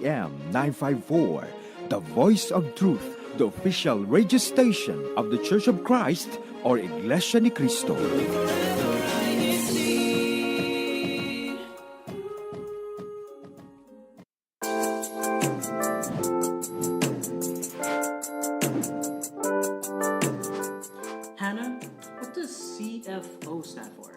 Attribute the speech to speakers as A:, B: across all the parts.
A: AM 954, the voice of truth, the official radio station of the Church of Christ or Iglesianicristo.
B: Hannah, what does CFO stand for?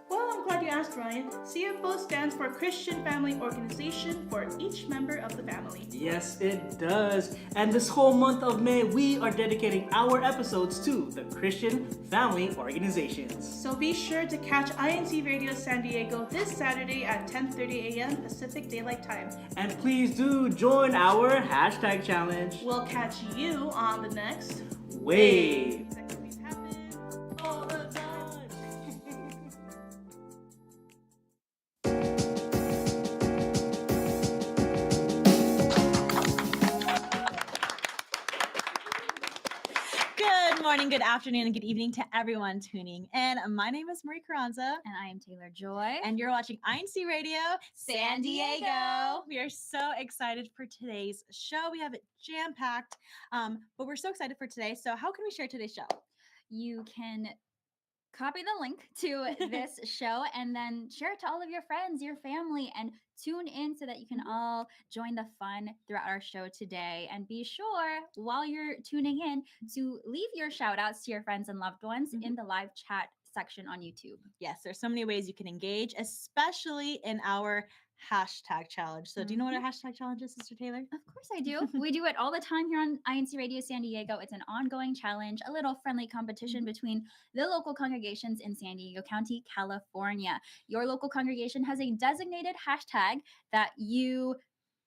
C: Well, I'm glad you asked, Ryan. CFO stands for Christian Family Organization for each member of the family.
B: Yes, it does. And this whole month of May, we are dedicating our episodes to the Christian Family Organizations.
C: So be sure to catch INCRadio San Diego this Saturday at 10:30 a.m. Pacific Daylight Time.
B: And please do join our hashtag challenge.
C: We'll catch you on the next
B: Wave.
C: That can happen.
B: All the time.
D: Good morning, good afternoon, and good evening to everyone tuning in. My name is Marie Carranza.
E: And I am Taylor Joy.
D: And you're watching INCradio
E: San Diego.
D: We are so excited for today's show. We have it jam-packed, but we're so excited for today. So how can we share today's show?
E: You can copy the link to this show and then share it to all of your friends, your family, and tune in so that you can all join the fun throughout our show today. And be sure, while you're tuning in, to leave your shout outs to your friends and loved ones in the live chat section on YouTube.
D: Yes, there's so many ways you can engage, especially in our hashtag challenge. So do you know what our hashtag challenge is, Sister Taylor?
E: Of course I do. We do it all the time here on INCradio San Diego. It's an ongoing challenge, a little friendly competition between the local congregations in San Diego County, California. Your local congregation has a designated hashtag that you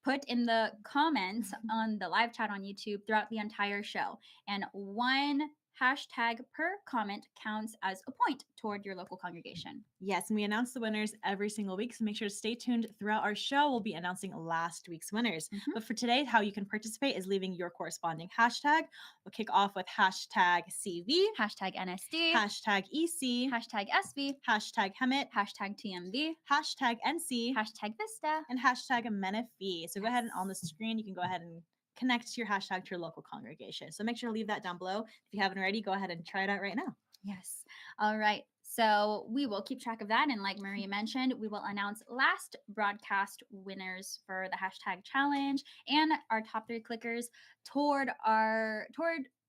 E: put in the comments on the live chat on YouTube throughout the entire show. And one hashtag per comment counts as a point toward your local congregation.
D: Yes, and we announce the winners every single week, so make sure to stay tuned throughout our show. We'll be announcing last week's winners. But for today, how you can participate is leaving your corresponding hashtag. We'll kick off with hashtag CV,
E: Hashtag NSD,
D: hashtag EC,
E: hashtag SV,
D: hashtag Hemit,
E: hashtag TMV,
D: hashtag NC,
E: hashtag Vista.
D: and hashtag Menifee. So go ahead and on the screen, you can go ahead and connect your hashtag to your local congregation. So make sure to leave that down below. If you haven't already, go ahead and try it out right now.
E: Yes. All right. So we will keep track of that. And like Maria mentioned, we will announce last broadcast winners for the hashtag challenge and our top 3 clickers toward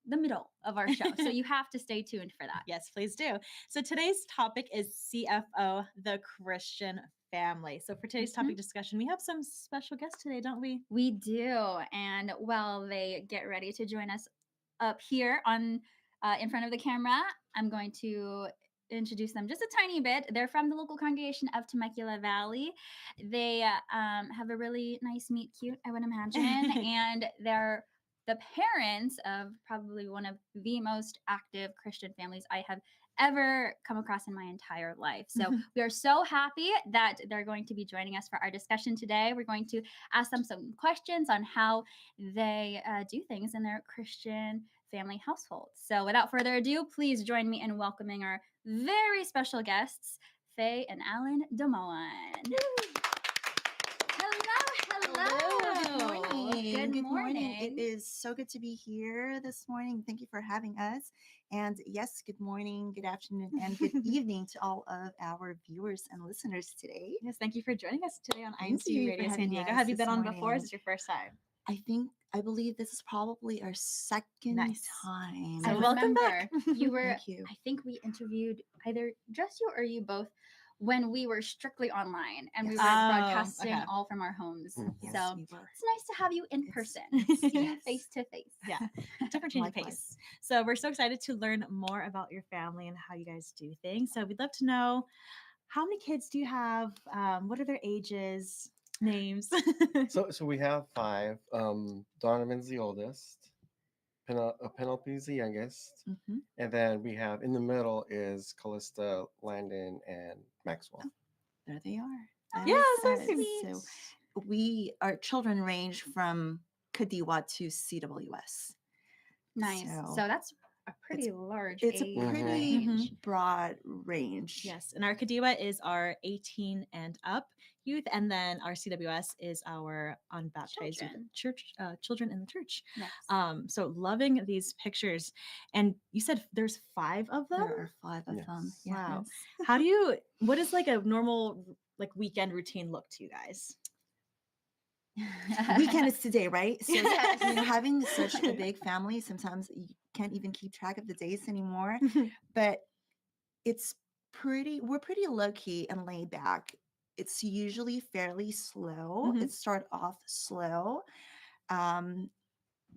E: the middle of our show. So you have to stay tuned for that.
D: Yes, please do. So today's topic is CFO, the Christian family. So for today's topic discussion, we have some special guests today, don't we?
E: We do. And while they get ready to join us up here on in front of the camera, I'm going to introduce them just a tiny bit. They're from the local congregation of Temecula Valley. They have a really nice meet cute, I would imagine, and they're the parents of probably one of the most active Christian families I have ever come across in my entire life. So we are so happy that they're going to be joining us for our discussion today. We're going to ask them some questions on how they do things in their Christian family household. So without further ado, please join me in welcoming our very special guests, Faye and Alan Demoan. Good morning.
F: It is so good to be here this morning. Thank you for having us. And yes, good morning, good afternoon, and good evening to all of our viewers and listeners today.
D: Yes, thank you for joining us today on
F: Thank you
D: INCradio
F: for
D: San
F: having
D: Diego.
F: us
D: Have you
F: this
D: been on
F: morning.
D: before? Is this your first time?
F: I believe this is probably our second
D: Nice.
F: time.
D: So
E: I
D: welcome
E: remember you were,
F: Thank you.
E: I think we interviewed either just you or you both when we were strictly online and we were
F: Yes.
E: broadcasting
D: okay.
E: all from our homes.
F: Yes,
E: So
F: we were.
E: it's nice to have you in person, see you face to face.
D: Yeah, different change of
F: Likewise.
D: pace. So we're so excited to learn more about your family and how you guys do things. So we'd love to know, how many kids do you have? What are their ages, names?
G: So we have 5. Donovan's the oldest. Penelope's the youngest. And then we have in the middle is Callista, Landon, and Maxwell.
F: There they are.
D: Yeah, so
F: Yes.
D: sweet.
F: So our children range from Kadiwa to CWS.
E: Nice.
F: So
E: So that's a pretty large
F: It's
E: age
F: a pretty
E: range.
F: broad range.
D: Yes, and our Kadiwa is our 18 and up. youth, and then our CWS is our unbaptized youth,
E: Children.
D: church children in the church.
E: Yes.
D: So loving these pictures, and you said there's 5 of them.
F: There are 5 of
G: Yes.
F: them.
D: Wow.
F: Yes.
D: What is like a normal like weekend routine look to you guys?
F: Weekend is today, right? So
E: Yes.
F: having such a big family, sometimes you can't even keep track of the days anymore. But we're pretty low key and laid back. It's usually fairly slow.
D: Mhm.
F: It start off slow.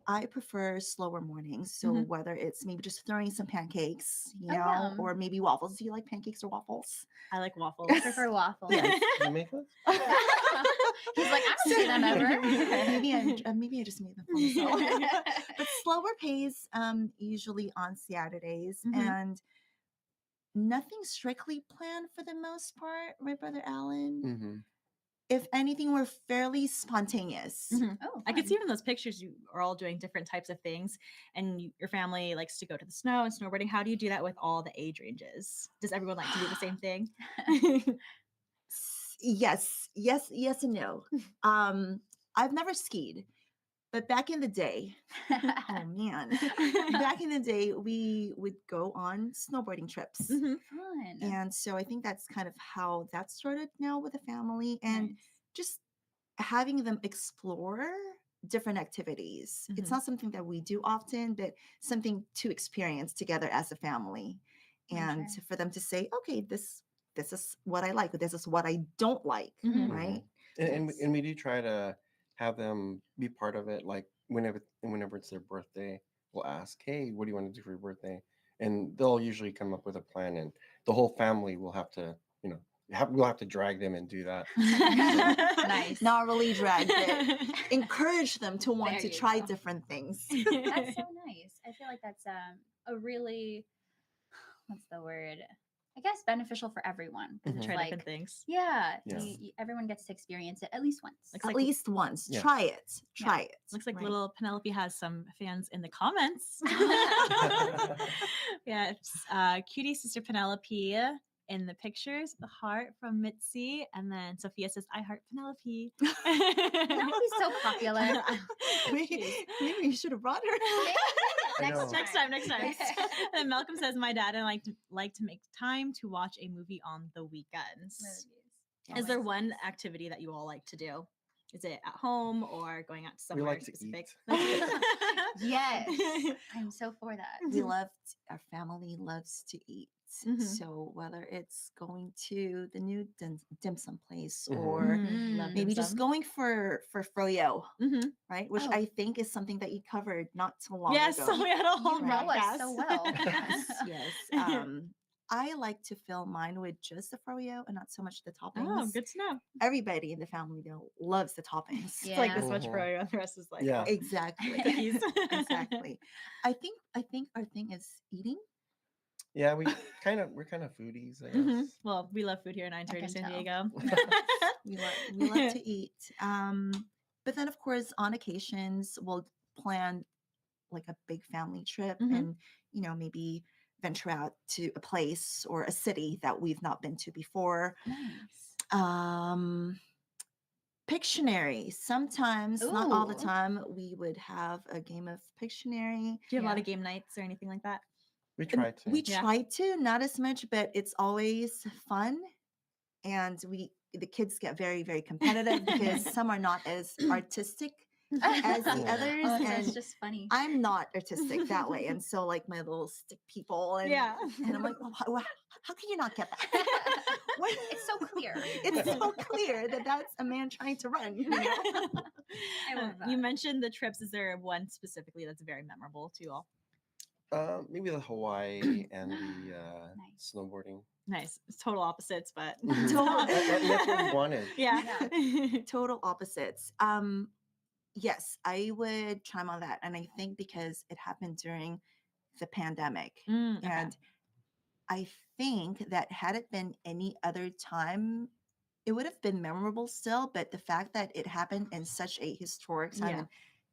F: I prefer slower mornings. So
D: Mhm.
F: whether it's maybe just throwing some pancakes,
E: Oh, yum.
F: or maybe waffles. Do you like pancakes or waffles?
D: I like waffles.
E: I prefer waffles.
F: Yes.
G: You make those?
E: He's like, I don't see them ever.
F: maybe I just made them for myself. But slower pace, usually on Saturdays,
D: Mhm.
F: and nothing strictly planned for the most part, right, Brother Alan?
G: Mm-hmm.
F: If anything, we're fairly spontaneous.
D: Mhm.
E: Oh,
D: I could
E: fun.
D: see from those pictures you are all doing different types of things, and your family likes to go to the snow and snowboarding. How do you do that with all the age ranges? Does everyone like to do the same thing?
F: Yes, and no. I've never skied, but back in the day, oh man, back in the day, we would go on snowboarding trips.
D: Mhm.
E: Fun.
F: And so I think that's kind of how that started now with the family, and
E: Nice.
F: just having them explore different activities. It's
D: Mhm.
F: not something that we do often, but something to experience together as a family.
E: For
F: And
E: sure.
F: for them to say, okay, this is what I like, or this is what I don't like,
D: Mhm.
F: right?
E: Yes.
G: And we do try to have them be part of it. Like whenever it's their birthday, we'll ask, "Hey, what do you want to do for your birthday?" And they'll usually come up with a plan, and the whole family will have to, we'll have to drag them and do that.
E: Nice.
F: Not really drag, but encourage them to want
E: There
F: to
E: you
F: try
E: go.
F: different things.
E: That's so nice. I feel like that's a really, what's the word? I guess beneficial for everyone. 'Cause
G: Mhm.
E: it's
D: Try
E: like,
D: different things.
E: yeah,
G: Yeah.
E: everyone gets to experience it at least once.
D: Looks
F: At
D: like-
F: least once.
G: Yeah.
F: Try it. Try it.
D: Looks like
F: right?
D: little Penelope has some fans in the comments. Yeah, it's cutie sister Penelope in the pictures, the heart from Mitzi, and then Sophia says, "I heart Penelope."
E: Penelope's so popular.
F: Maybe you should have brought her.
G: I know.
D: Next time. And Malcolm says, "My dad and I like to make time to watch a movie on the weekends." Is there one activity that you all like to do? Is it at home or going out to
G: We
D: somewhere
G: like to
D: specific?
G: eat.
E: Yes, I'm so for that.
F: Our family loves to eat.
D: Mhm.
F: So whether it's going to the new dim sum place,
G: Mhm.
F: or
D: Love
F: maybe
D: dim
F: just
D: sum.
F: going for froyo,
D: Mhm.
F: right? Which
E: Oh.
F: I think is something that you covered not too long
D: Yes,
F: ago.
D: so we had a whole
E: You know us
D: podcast.
E: so well.
F: Yes. I like to fill mine with just the froyo and not so much the toppings.
D: Oh, good to know.
F: Everybody in the family though loves the toppings.
E: Yeah.
D: It's like this
G: Mhm.
D: much for you, and the rest is like
G: Yeah.
F: Exactly.
D: cookies.
F: Exactly. I think our thing is eating.
G: Yeah, we're kind of foodies, I guess.
D: Mhm. Well, we love food here in
E: can
D: 930 San
E: tell.
D: Diego.
F: We love to eat. But then of course on occasions we'll plan like a big family trip,
D: Mhm.
F: and maybe venture out to a place or a city that we've not been to before.
E: Nice.
F: Pictionary. Sometimes, not all the
E: Ooh.
F: time, we would have a game of Pictionary.
D: Do you have a lot
E: Yeah.
D: of game nights or anything like that?
G: We
F: And
G: try to.
F: we
D: Yeah.
F: try to, not as much, but it's always fun. And the kids get very, very competitive because some are not as artistic as the
G: Yeah.
F: others.
E: Oh,
F: And
E: that's just funny.
F: I'm not artistic that way. And so like my little stick people, and,
D: Yeah.
F: and I'm like, oh, how can you not get that?
E: It's so clear.
F: It's so clear that that's a man trying to run. You know?
E: I love
D: You
E: that.
D: mentioned the trips. Is there one specifically that's very memorable to you all?
G: Maybe the Hawaii and the
E: Nice.
G: snowboarding.
D: Nice. It's total opposites, but
G: Mhm.
F: Total-
G: That's what we wanted.
D: yeah.
F: Total opposites. Yes, I would chime on that. And I think because it happened during the pandemic.
D: Mm, okay.
F: And I think that had it been any other time, it would have been memorable still. But the fact that it happened in such a historic time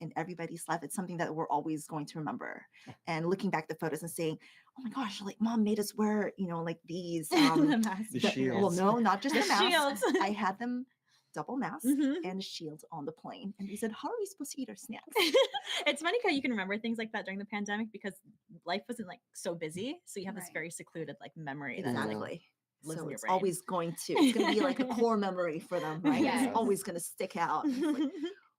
D: Yeah.
F: in everybody's life, it's something that we're always going to remember. And looking back the photos and saying, oh my gosh, like mom made us wear, like these.
D: The mask.
G: The
F: well,
G: shields.
F: no, not just
D: The
F: the mask.
D: shields.
F: I had them double mask
D: Mhm.
F: and a shield on the plane. And they said, how are we supposed to eat our snacks?
D: It's funny how you can remember things like that during the pandemic because life wasn't like so busy. So you have this
E: Right.
D: very secluded like memory that's like
F: Exactly.
D: lives
F: So
D: in your
F: it's
D: brain.
F: always it's going to be like a core memory for them, right?
E: Yes.
F: It's always going to stick out. It's like,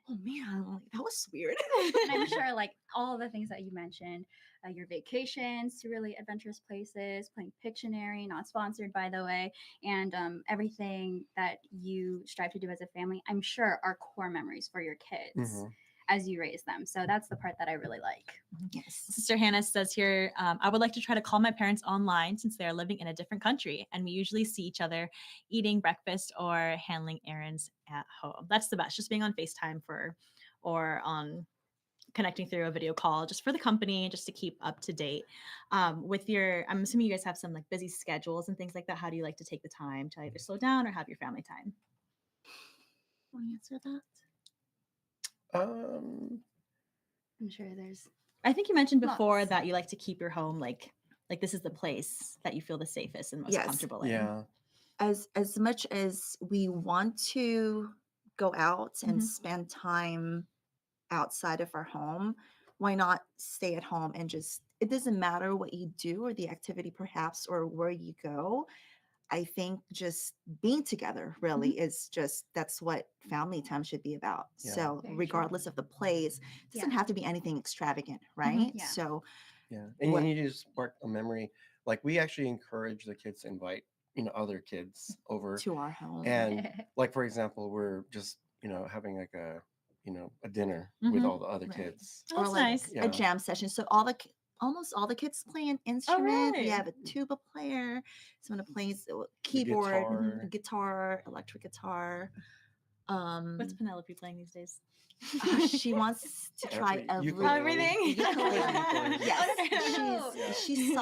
F: oh man, like, that was weird.
E: And I'm sure like all the things that you mentioned, your vacations to really adventurous places, playing Pictionary, not sponsored by the way, and everything that you strive to do as a family, I'm sure are core memories for your kids as you raise them. So that's the part that I really like.
F: Yes.
D: Sister Hannah says here, I would like to try to call my parents online since they are living in a different country and we usually see each other eating breakfast or handling errands at home. That's the best, just being on FaceTime or on connecting through a video call just for the company, just to keep up to date with I'm assuming you guys have some like busy schedules and things like that. How do you like to take the time to either slow down or have your family time?
F: Want to answer that?
E: I'm sure there's
D: I think you mentioned before
E: lots.
D: that you like to keep your home like this is the place that you feel the safest and most
F: Yes.
D: comfortable in.
G: Yeah.
F: As much as we want to go out and
D: Mhm.
F: spend time outside of our home, why not stay at home and just, it doesn't matter what you do or the activity perhaps or where you go. I think just being together really is just, that's what family time should be about.
G: Yeah.
F: So
E: Very true.
F: regardless of the place, it doesn't
E: Yeah.
F: have to be anything extravagant, right?
E: Yeah.
F: So
G: Yeah. And
F: What-
G: you just spark a memory. Like we actually encourage the kids to invite, other kids over.
F: to our home.
G: And like, for example, we're just, having like a dinner with
D: Mhm.
G: all the other
F: Right.
G: kids.
D: Oh,
F: Or
D: that's
F: like
D: nice.
G: Yeah.
F: a jam session. So almost all the kids play an instrument. We
D: really?
F: have a tuba player, someone who plays keyboard,
G: guitar.
F: guitar, electric guitar.
D: What's Penelope playing these days?
F: She wants to try
G: Ukulele.
F: Yes,
G: Yeah.
F: she's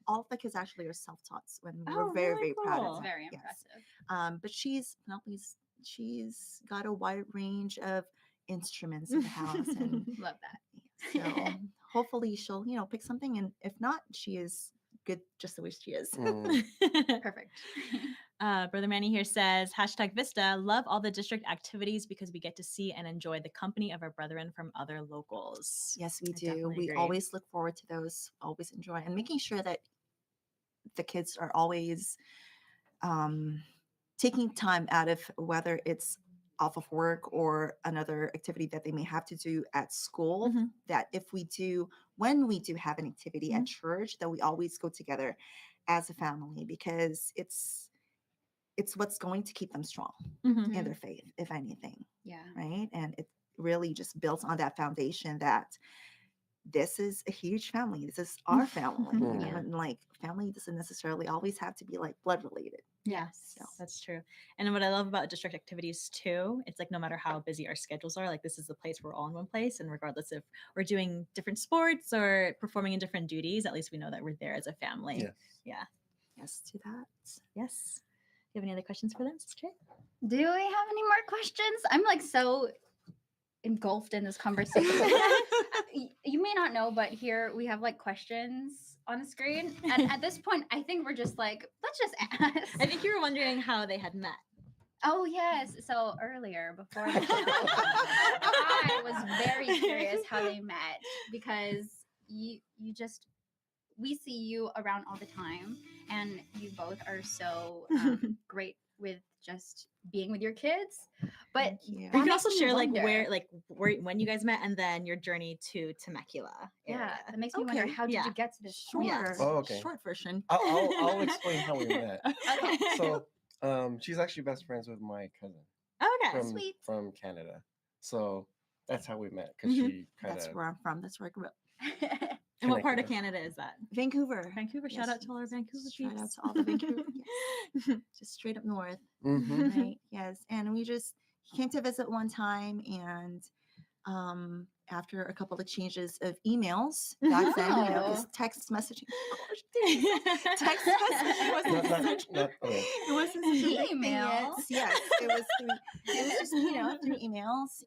F: all of the kids actually are self-taught, and we're
D: Oh,
F: very,
D: really
F: very proud
D: cool.
F: of
E: It's
F: that.
E: very
F: Yes.
E: impressive.
F: But she's got a wide range of instruments in the house, and
E: Love that.
F: so hopefully she'll, pick something, and if not, she is good just the way she is.
E: Perfect.
D: Brother Manny here says, #Vista, love all the district activities because we get to see and enjoy the company of our brethren from other locals.
F: Yes, we
D: I
F: do.
D: definitely
F: We
D: agree.
F: always look forward to those, always enjoy, and making sure that the kids are always taking time out of whether it's off of work or another activity that they may have to do at school,
D: Mhm.
F: that when we do have an activity at church, that we always go together as a family, because it's what's going to keep them strong
D: Mhm.
F: in their faith, if anything,
E: Yeah.
F: right? And it really just builds on that foundation that this is a huge family. This is our family.
G: Yeah.
F: And like family doesn't necessarily always have to be like blood related.
D: Yes, that's true. And what I love about district activities too, it's like no matter how busy our schedules are, like this is the place we're all in one place. And regardless if we're doing different sports or performing in different duties, at least we know that we're there as a family.
G: Yes.
D: Yeah.
F: Yes to that.
D: Yes. Do you have any other questions for them, Sister?
E: Do we have any more questions? I'm like so engulfed in this conversation. You may not know, but here we have like questions on the screen. And at this point, I think we're just like, let's just ask.
D: I think you were wondering how they had met.
E: Oh, yes. So earlier, before the show, I was very curious how they met, because we see you around all the time, and you both are so great with just being with your kids. But
F: Yeah.
D: You can also
E: makes me
D: share
E: wonder.
D: where when you guys met and then your journey to Temecula.
E: Yeah,
D: area.
E: that makes me wonder,
F: Okay,
E: how did
D: yeah.
E: you get to this point?
F: Sure.
G: Oh, okay.
F: Short version.
G: I'll explain how we met.
E: Okay.
G: So, she's actually best friends with my cousin
D: Okay.
G: from
E: Sweet.
G: from Canada. So that's how we met, because
D: Mhm.
G: she kind
F: That's
G: of.
F: where I'm from. That's where I grew up.
D: And what part of
G: connected
D: Canada is that?
F: Vancouver.
D: Vancouver. Shout
F: Yes.
D: out to all our Vancouver
F: Shout out
D: peeps.
F: to all the Vancouver. Yes. Just straight up north.
G: Mhm.
F: Right. Yes. And he came to visit one time, and after a couple of changes of emails back then, because
E: Oh.
F: text messaging, text messaging wasn't
G: Okay.
F: it wasn't such a big thing
E: Email.
F: yet. Yes, it was just through emails,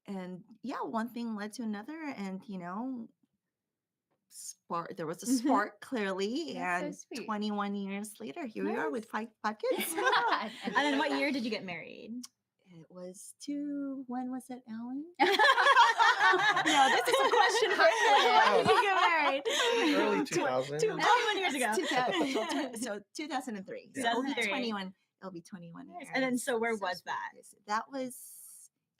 F: and yeah, one thing led to another, and spark. There was a spark clearly,
E: That's so
F: and
E: sweet.
F: 21 years later, here we are with five kids.
D: And then what year did you get married?
F: It was when was it, Alan?
D: No, this is a question for when did you get married?
G: Early 2000.
D: 21 years ago.
F: 2003. So
D: 2003.
F: It'll be 21 years.
D: And then, so where was that?
F: That was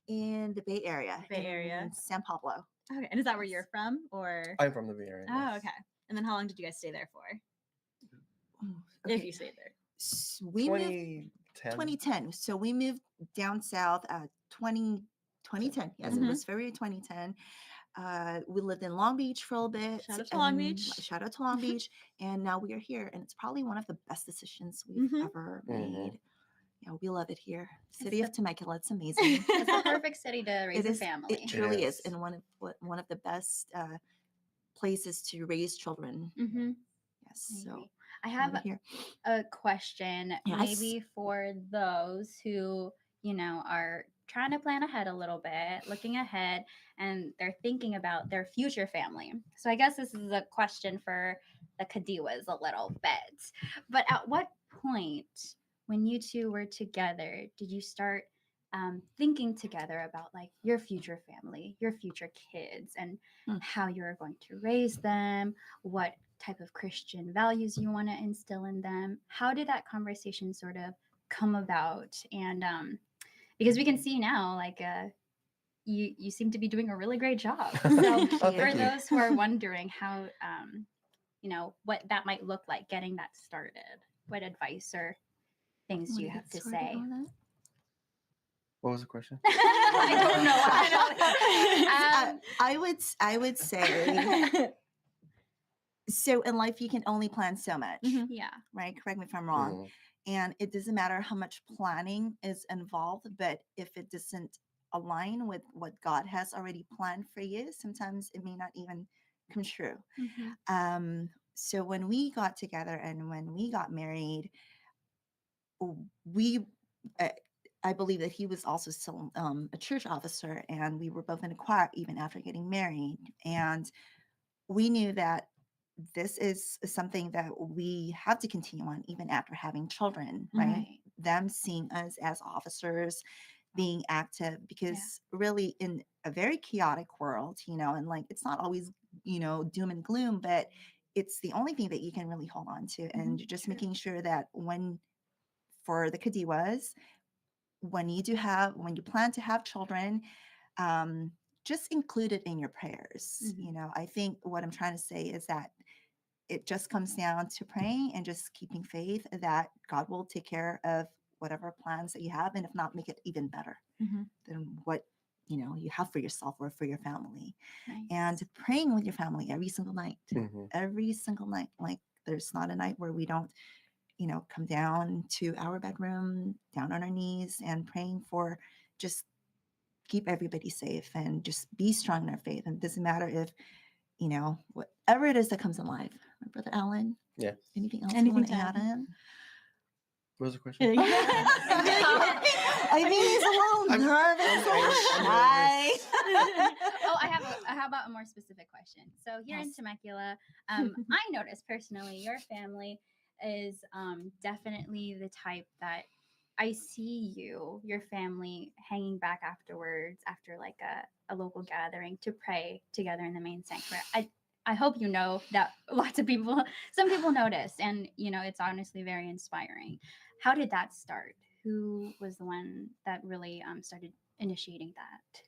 F: in the Bay Area.
D: Bay Area.
F: In San Pablo.
D: Okay, and is that where you're from, or?
G: I'm from the Bay Area.
D: Oh,
G: yes.
D: okay. And then how long did you guys stay there for?
F: Okay.
D: If you stayed there.
F: We moved 2010. So we moved down south 2010. Yes,
D: Mhm.
F: it was February 2010. We lived in Long Beach for a little bit.
D: Shout out to Long Beach.
F: Shout out to Long Beach. And now we are here. And it's probably one of the best decisions we've ever made. Yeah, we love it here. City of Temecula. It's amazing.
E: It's the perfect city to raise
F: It
E: a
F: is.
E: family.
F: It truly
G: Yes.
F: is. And one of the best places to raise children.
E: Mm-hmm.
F: Yes. So
E: I have
F: here.
E: a question,
F: Yes.
E: maybe for those who, are trying to plan ahead a little bit, looking ahead, and they're thinking about their future family. So I guess this is a question for the Kadiwas a little bit. But at what point, when you two were together, did you start thinking together about like your future family, your future kids, and how you're going to raise them, what type of Christian values you want to instill in them? How did that conversation sort of come about? And because we can see now, like you seem to be doing a really great job. So for those who are wondering how, what that might look like, getting that started, what advice or things do you have to say?
G: What was the question?
E: I don't know.
F: I would say. So in life, you can only plan so much,
E: Yeah.
F: right? Correct me if I'm wrong. And it doesn't matter how much planning is involved, but if it doesn't align with what God has already planned for you, sometimes it may not even come true. So when we got together and when we got married, I believe that he was also still a church officer, and we were both in a choir even after getting married. And we knew that this is something that we have to continue on even after having children, right? Them seeing us as officers, being active, because really in a very chaotic world, and like it's not always, doom and gloom, but it's the only thing that you can really hold on to. And just making sure that for the Kadiwas, when you plan to have children, just include it in your prayers. I think what I'm trying to say is that it just comes down to praying and just keeping faith that God will take care of whatever plans that you have, and if not, make it even better than what you have for yourself or for your family. And praying with your family every single night. Like there's not a night where we don't come down to our bedroom, down on our knees, and praying for just keep everybody safe and just be strong in our faith. And it doesn't matter if whatever it is that comes in life. My brother Alan.
G: Yeah.
F: Anything else you want to add in?
G: What was the question?
F: I mean, he's a little nervous, a little shy.
E: How about a more specific question? So here in Temecula, I noticed personally your family is definitely the type that I see your family hanging back afterwards after like a local gathering to pray together in the main sanctuary. I hope you know that some people noticed, and it's honestly very inspiring. How did that start? Who was the one that really started initiating that?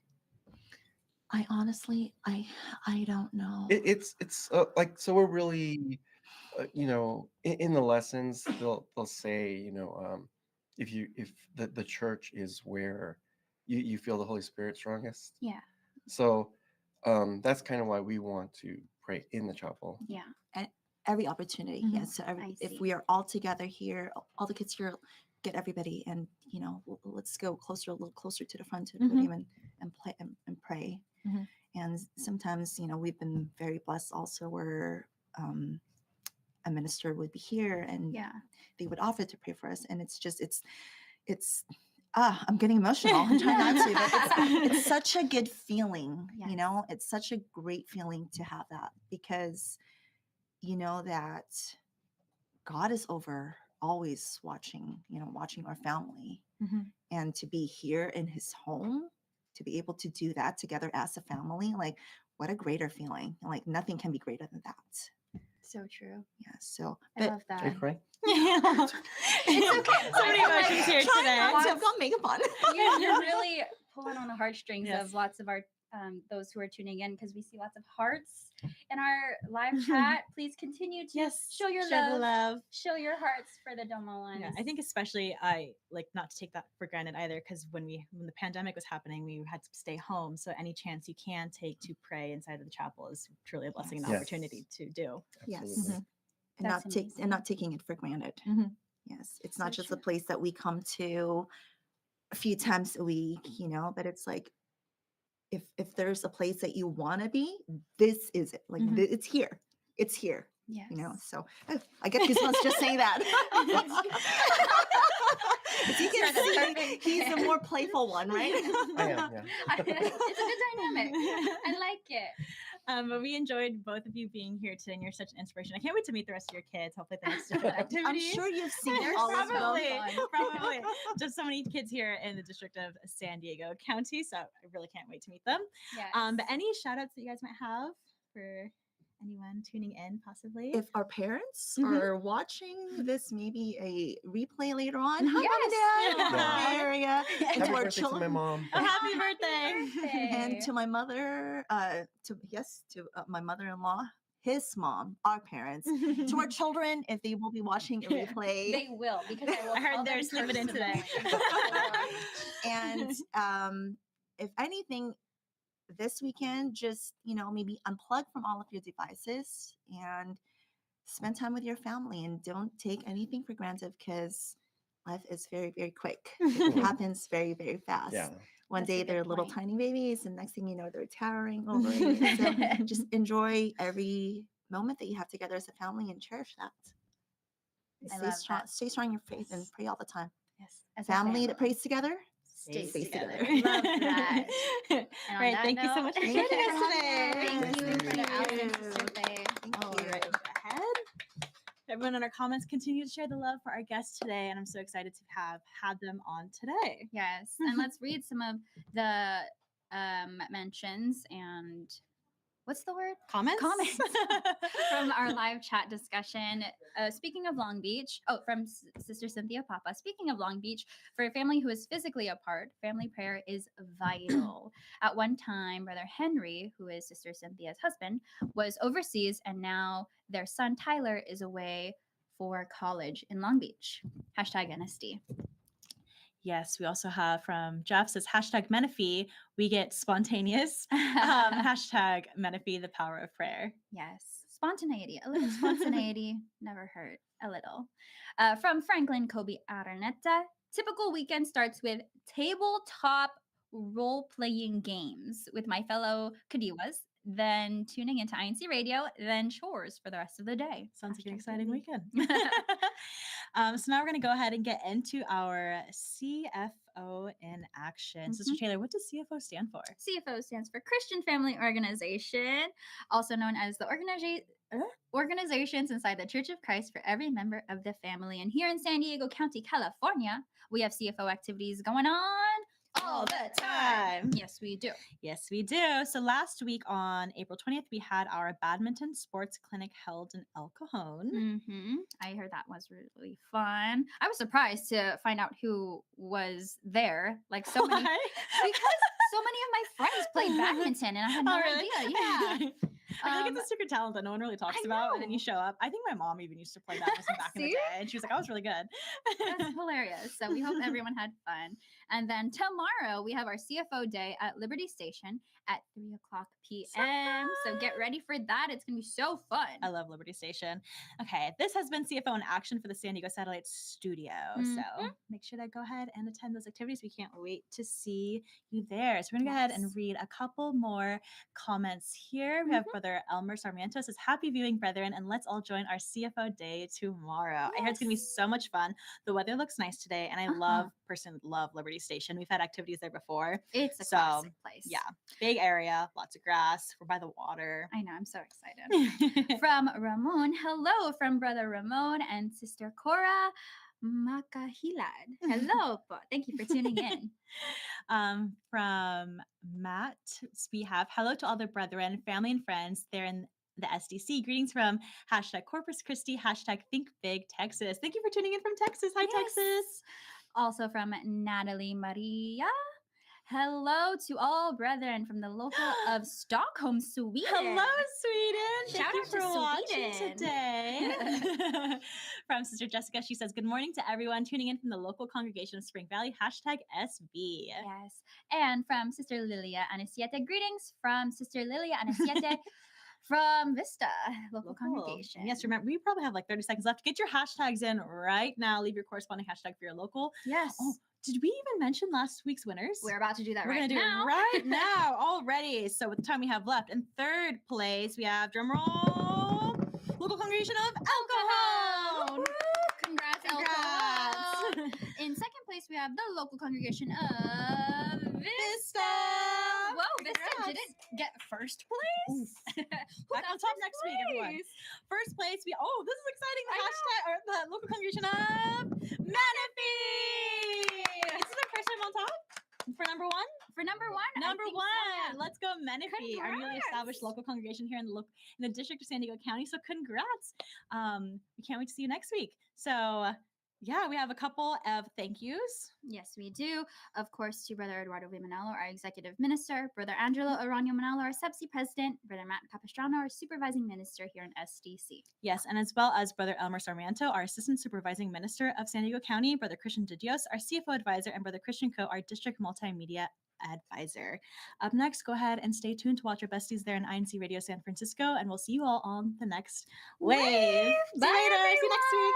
F: I honestly, I don't know.
G: It's like, so we're really, in the lessons they'll say, if the church is where you feel the Holy Spirit strongest.
E: Yeah.
G: So that's kind of why we want to pray in the chapel.
E: Yeah.
F: At every opportunity. Yes. So if we are all together here, all the kids here, get everybody, and let's go a little closer to the front to the podium and play and pray. And sometimes we've been very blessed also where a minister would be here and they would offer to pray for us, and it's I'm getting emotional. I'm trying not to, but it's such a good feeling.
E: Yes.
F: You know, it's such a great feeling to have that, because you know that God is over always watching, watching our family.
D: Mhm.
F: And to be here in his home, to be able to do that together as a family, like what a greater feeling. Like nothing can be greater than that.
E: So true.
F: Yeah. So,
E: I love
G: Are you
E: that.
G: crying?
D: It's
E: okay.
D: So many emotions here
F: try
D: today.
F: not to have got makeup on.
E: You're really pulling on the heartstrings
D: Yes.
E: of lots of our those who are tuning in, because we see lots of hearts in our live chat. Please continue to show your
D: share the
E: love,
D: love.
E: show your hearts for the Domo ones.
D: Yeah, I think especially I like not to take that for granted either, because when the pandemic was happening, we had to stay home. So any chance you can take to pray inside of the chapel is truly a blessing and
G: Yes.
D: opportunity to do.
F: Yes.
G: Absolutely.
F: And
E: That's amazing.
F: not taking it for granted.
D: Mhm.
F: Yes. It's
E: So
F: not just
E: true.
F: a place that we come to a few times a week, but it's like, if there's a place that you want to be, this is it. Like
D: Mhm.
F: it's here. It's here.
E: Yes.
F: So I get goosebumps just saying that. If you can see, he's the more playful one, right?
G: I am, yeah.
E: It's a good dynamic. I like it.
D: But we enjoyed both of you being here today, and you're such an inspiration. I can't wait to meet the rest of your kids. Hopefully, the next different activities.
F: I'm sure you've seen
E: They're
F: all of them.
D: Probably. Just so many kids here in the district of San Diego County, so I really can't wait to meet them.
E: Yes.
D: But any shout outs that you guys might have for anyone tuning in, possibly?
F: If our parents
D: Mhm.
F: are watching this, maybe a replay later on. Hi,
E: Yes.
F: Mom and Dad.
D: Yeah.
F: Bay Area. And
G: Happy
F: to our
G: birthday to my
F: children.
G: mom.
D: Oh, happy birthday!
F: And to my mother, to my mother-in-law, his mom, our parents, to our children, if they will be watching a
D: Yeah.
F: replay.
E: They will, because I will.
D: I heard
E: tell
D: they're
E: them
D: sleeping in today.
F: And if anything, this weekend, just maybe unplug from all of your devices and spend time with your family, and don't take anything for granted, because life is very, very quick. It happens very, very fast.
G: Yeah.
F: One
E: That's a
F: day
E: good
F: they're little
E: point.
F: tiny babies, and next thing you know, they're towering over you. So just enjoy every moment that you have together as a family and cherish that.
E: I
F: Stay
E: love
F: strong.
E: that.
F: Stay strong in your faith and pray all the time.
D: Yes.
E: As a
F: Family that prays together
E: stays
F: stays
E: together.
F: together.
E: Love that. And on
D: Right,
E: that
D: thank you so
E: note,
D: much for
F: Thank
D: joining
F: you
D: us
F: for
D: today.
F: having us.
E: Thank you for the
F: Thank
E: Alvin
F: you.
E: Sister Faye.
F: Thank
D: All
F: you.
D: right, go ahead. Everyone in our comments, continue to share the love for our guests today, and I'm so excited to have had them on today.
E: Yes, and let's read some of the mentions and what's the word?
D: Comments?
E: Comments from our live chat discussion. Speaking of Long Beach, from Sister Cynthia Papa. Speaking of Long Beach, for a family who is physically apart, family prayer is vital. At one time, Brother Henry, who is Sister Cynthia's husband, was overseas, and now their son Tyler is away for college in Long Beach. Hashtag NSD.
D: Yes, we also have from Jeff says hashtag Menifee, we get spontaneous. Hashtag Menifee, the power of prayer.
E: Yes, spontaneity. A little spontaneity never hurt. A little. From Franklin Kobe Araneta, typical weekend starts with tabletop role-playing games with my fellow Kadiwas, then tuning into INCRadio, then chores for the rest of the day.
D: Sounds like an
E: Hashtag
D: exciting
E: Kobe.
D: weekend. So now we're going to go ahead and get into our CFO in action. Sister Taylor, what does CFO stand for?
E: CFO stands for Christian Family Organization, also known as the organizations inside the Church of Christ for every member of the family. And here in San Diego County, California, we have CFO activities going on all the time. Yes, we do.
D: Yes, we do. So last week on April 20th, we had our badminton sports clinic held in El Cajon.
E: I heard that was really fun. I was surprised to find out who was there. Like so many, because so many of my friends played badminton, and I had no idea. Yeah.
D: I feel like it's a secret talent that no one really talks about, and then you show up. I think my mom even used to play badminton back in the
E: See?
D: day, and she was like, "I was really good."
E: That's hilarious. So we hope everyone had fun. And then tomorrow we have our CFO day at Liberty Station at 3:00 p.m. So get ready for that. It's going to be so fun.
D: I love Liberty Station. Okay, this has been CFO in action for the San Diego Satellite Studio. So make sure to go ahead and attend those activities. We can't wait to see you there. So we're going to go ahead and read a couple more comments here. We have Brother Brother Elmer Sarmiento says, happy viewing, brethren, and let's all join our CFO day tomorrow. I heard it's going to be so much fun. The weather looks nice today, and I love Liberty Station. We've had activities there before.
E: It's a classic place.
D: Yeah, big area, lots of grass. We're by the water.
E: I know, I'm so excited. From Ramon, hello from Brother Ramon and Sister Cora Makahilad. Hello po. Thank you for tuning in.
D: From Matt, we have hello to all the brethren, family, and friends there in the SDC. Greetings from #Corpus Christi, #Think Big Texas. Thank you for tuning in from Texas. Hi, Texas.
E: Also from Natalie Maria. Hello to all brethren from the local of Stockholm, Sweden.
D: Hello, Sweden.
E: Shout
D: Thank you
E: out
D: for
E: to
D: watching
E: Sweden.
D: today. From Sister Jessica, she says, good morning to everyone tuning in from the local congregation of Spring Valley, #SB.
E: Yes. And from Sister Lilia Anisiete. Greetings from Sister Lilia Anisiete from Vista, local congregation.
D: Yes, remember, we probably have like 30 seconds left. Get your hashtags in right now. Leave your corresponding hashtag for your local.
E: Yes.
D: Oh, did we even mention last week's winners?
E: We're about to do that
D: We're
E: right
D: gonna do
E: now.
D: it right now already. So with the time we have left, in third place we have drumroll, local congregation of El Cajon.
E: Congrats, El Cajon. In second place, we have the local congregation of Vista. Whoa, Vista didn't get first place.
D: Back on top next week, everyone. First place, this is exciting. The hashtag or the local congregation of Menifee. This is our first time on top for number one.
E: For number one,
D: Number
E: I think
D: one,
E: so, yeah.
D: let's go Menifee, our newly established local congregation here in the district of San Diego County. So congrats! We can't wait to see you next week. So yeah, we have a couple of thank yous.
E: Yes, we do. Of course, to Brother Eduardo V. Manalo, our executive minister, Brother Angelo Aranio Manalo, our SEPSI president, Brother Matt Capistrano, our supervising minister here in SDC.
D: Yes, and as well as Brother Elmer Sarmiento, our assistant supervising minister of San Diego County, Brother Christian De Dios, our CFO advisor, and Brother Christian Co, our district multimedia advisor. Up next, go ahead and stay tuned to watch our besties there in INCRadio San Francisco, and we'll see you all on the next wave. See you later. See you next week.